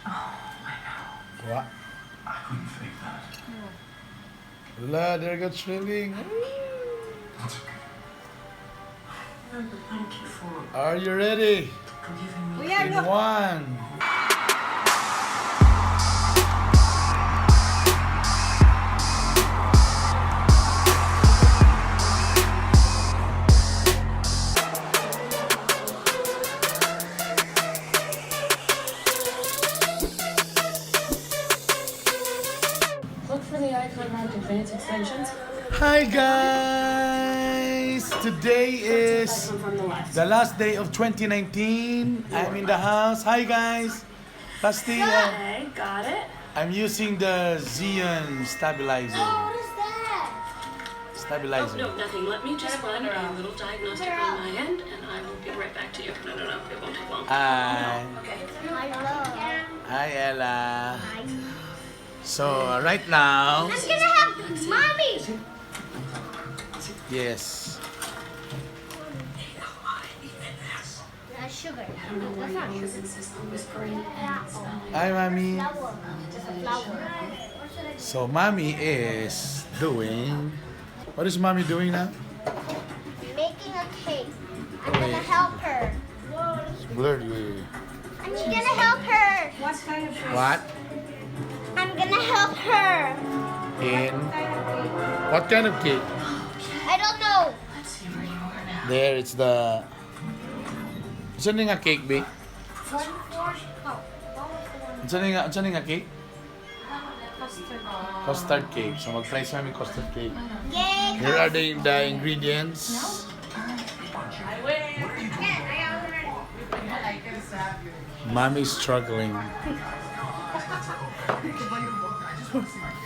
What? I couldn't fake that. La, there goes swimming. That's okay. No, but thank you for Are you ready? forgiving me. Yeah, In look. one. Look for the icon marked Advanced Extensions. Hi guys! Today is From the left. the last day of 2019. I'm in the house. Hi guys! Basti, Okay, got it. I'm using the Xeon stabilizer. What is that? Oh, Stabilizer. no, nothing. Let me just run a little diagnostic on my end, and I will be right back to you. No, it won't take long. Hi. Okay. I love. Hi Ella. So right now, I'm gonna have mommy. yes. Sugar. That's not sugar. Insist on whispering and spelling. Hi mommy. Flour. Just a flour. So mommy is doing. What is mommy doing now? Making a cake. I'm gonna help her. Blurred. I'm gonna help her. What? I'm gonna help her. In what kind of cake? I don't know. Let's see where you are now. There, it's the. Saan nga cake, be? Saan nga cake? Custard cake. So mag-try sa amin custard cake. Yay! Here are the ingredients. Mommy's struggling.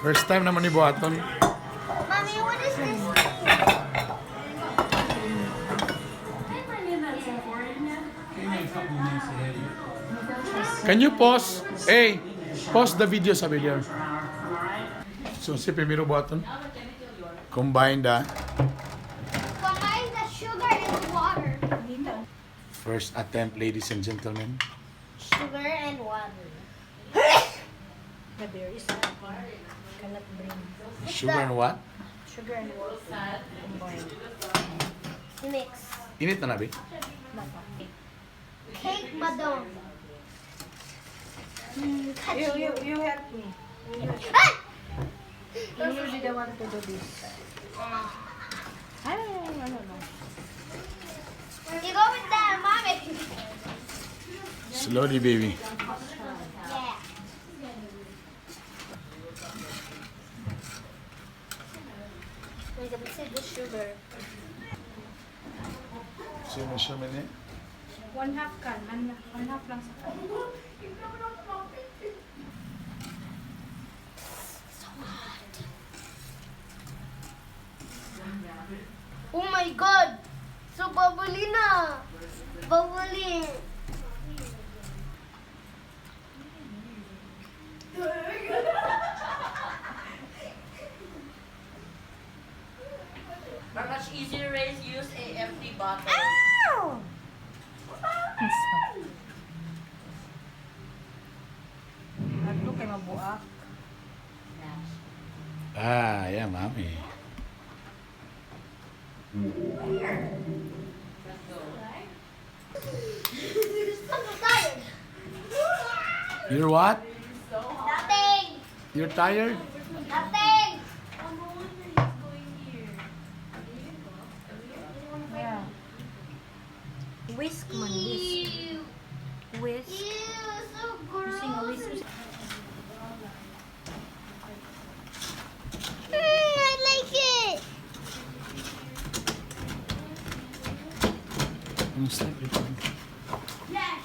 First time naman ni Buhaton. Mommy, what is this? Can you pause? Hey, pause the video sabi there. So si primero Buhaton. Combine the Combine the sugar and water. first attempt, ladies and gentlemen. Sugar and water. The beer is cannot bring Sugar and what? sugar and water combined. Mix. Init na nabi? Cake badong. You help me. Ah! You be the one to do this. I don't know. You go with that, mommy. Slowly, baby. Yeah. Wait, I said the sugar. So measurement niya? 1/2 can. 1/2 lang sa can. Oh my God! So bubbly na! Bubbly! For much easier ways, use a empty bottle. Ow! Ano kay mabuak? Ah, yeah, mommy. I'm so tired. You're what? Nothing! You're tired? Nothing! Yeah. Whisk man, whisk. Ew! Whisk. Ew! So Using a whisk. gross! I like it! Ano sa ito? Yes!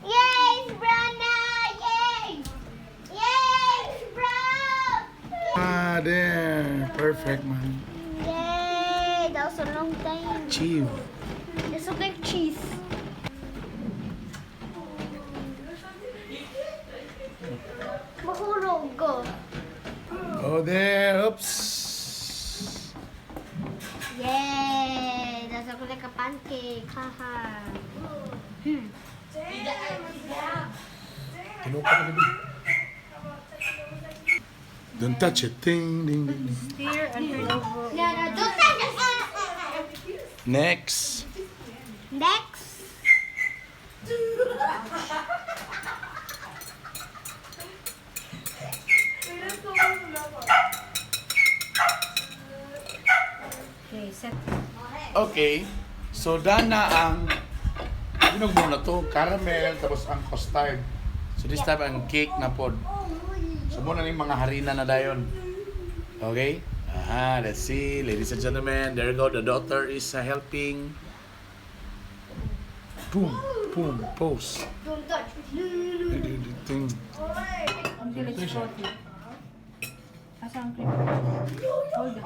Yay, Brana! Yay! Yay, Brown! Ah, there. Perfect, man. Yay! That was a long time. Chill. It's so like cheese. Kinuha ka na. Don't touch it. Ding, ding, ding. Steer and turn over. No, no, don't touch it. Next. Next. Okay, set. Okay. So, done na ang ginog mo na to. Caramel, tapos ang custard. So, this time ang cake na pod. So, muna yung mga harina na dayon. Okay? Aha, let's see. Ladies and gentlemen, there you go. The daughter is helping. Boom, boom, pose. Don't touch it. Ting. Until it's frothy. Asa ang cream? Hold it.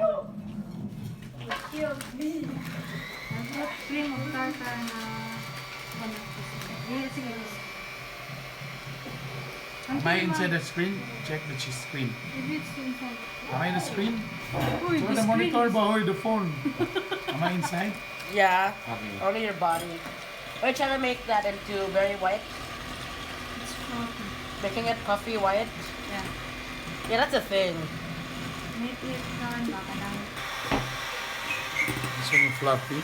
Nagput cream of tartar na 100%. Sige. Am I inside the screen? Check the screen. Maybe it's inside. Am I in the screen? Uy, So, the monitor ba or the phone? Am I inside? Yeah, Okay. only your body. We're trying to make that into very white. It's frothy. Making it puffy white. Yeah. Yeah, that's a thing. Maybe it's not baka lang. This one fluffy.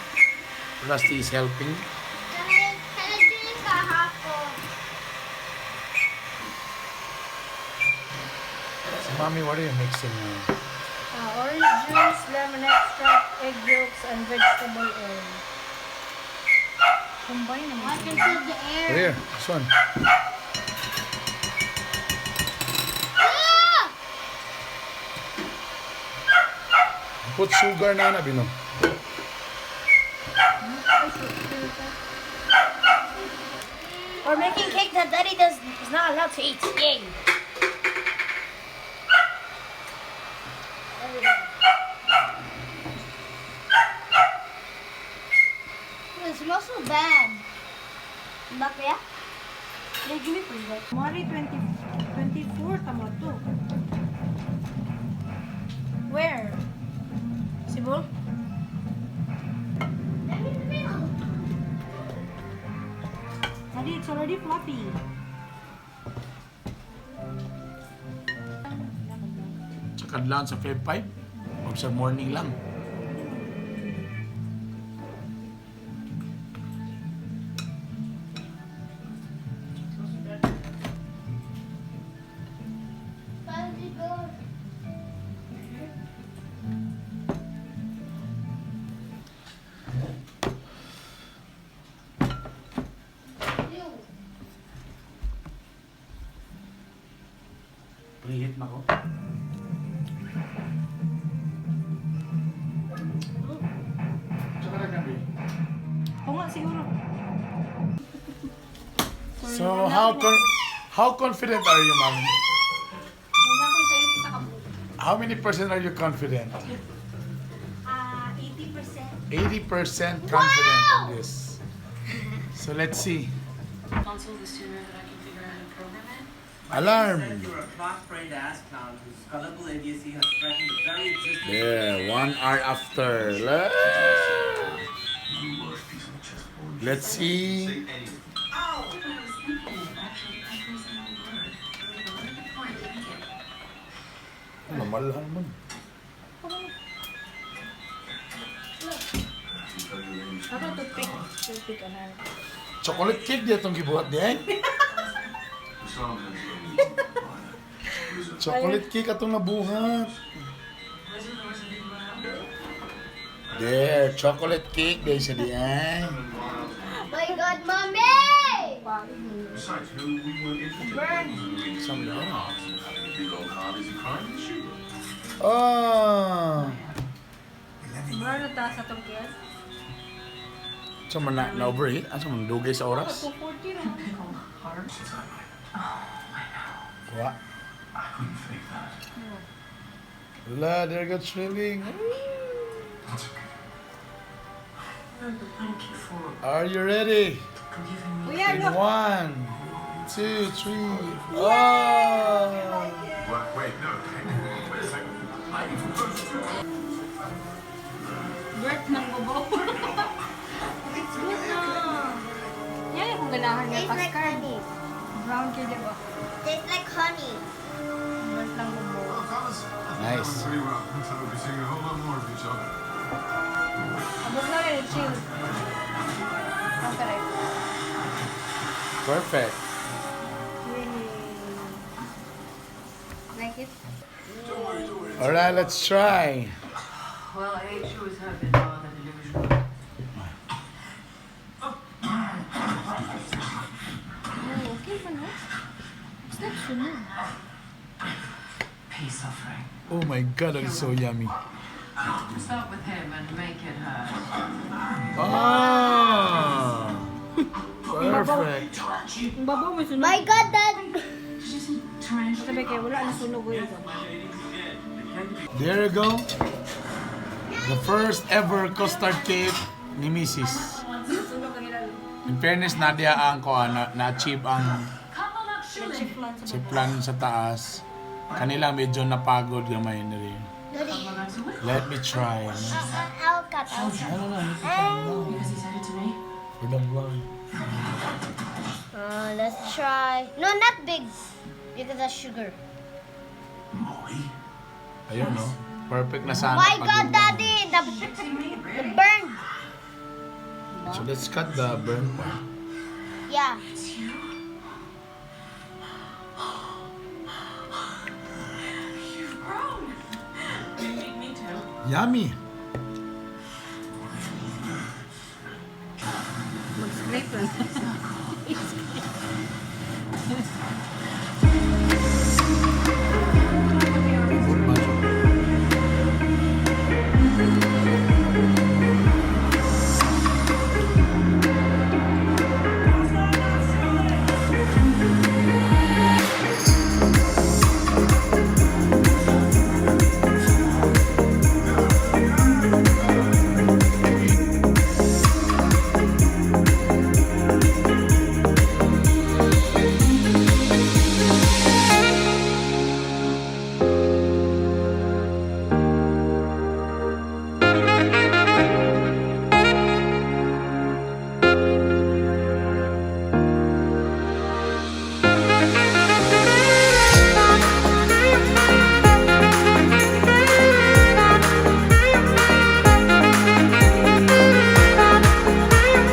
Rusty is helping. Can I drink a half of? So, mommy, what are you mixing now? Orange juice, lemon extract, egg yolks, and vegetable oil. Combine naman. I can feel the air. Here, this one. Ah! Put sugar na Bino. We're making cake that Daddy is not allowed to eat. Yay! It smells so bad. Bakit? Yeah, give me for that. Mari 24 tama to. Where? Cebu? Daddy, it's already fluffy. Tsaka lang sa Feb 5. O sa morning lang. Preheat na ko. Tsaka na gabi. Oo nga, siguro. So, how confident are you, mommy? How many percent are you confident? 80%. 80% confident on this. So, let's see. Console, the sooner that I can figure out how to program it. Alarm! You're a cross-brained ass clown whose gullible idiocy has threatened the very existence. Yeah, 1 hour after. Let's see. Namalahan mo. Ako, toothpick. Toothpick, ano. Chocolate cake di itong gibuhat di eh. Chocolate cake atong nabuhat. There, chocolate cake di siya di eh. My God, Mommy! Besides, no, we weren't interested in Some the lang. big old card. Is he crying? Ah. Siguro ta sa itong kiyas. So man na overheat? Asa man dugay sa oras? 240 lang. Wa. I couldn't fake that. La, there got thrilling. That's okay. Thank you for Are you ready? giving me. Kuya, In look. 1, 2, 3. Oh! Wait, no. Wait a second. I even close to Birth ng bobo. It's good na. ganahan niya Tastes like custard. honey. Brown kid, di ba? Tastes like honey. Mas lang mo. Nice. Pretty well. Looks like we'll be seeing a whole lot more of each other. Abot na rin, chill. Ang sarap. Perfect. Like it? Alright, let's try. Well, I sure as have been more than delusional. Oh, okay pa na. It's not sunog. Peace offering. Oh my god, that is so yummy. Start with him and make it hurt. Ah, perfect. Ang babaw may sunog. My God, Dad! Sabi kayo, wala na sunog yun. There you go. The first ever custard cake ni Misis. Sunog ang ilan. In fairness, Nadia ang na-achieve ang plan sa taas. Kanila medyo napagod gamay na rin. Daddy, Let me try. I'll cut. I'll cut. Ano na, let me try now. Because he said it to me. For the vlog. Let's try. No, not big. Because that's sugar. Molly? Ayun, no? Perfect na sana. My God, pag- Daddy! The burn. So let's cut the burn part. Yeah. You've grown. Me too. Yummy!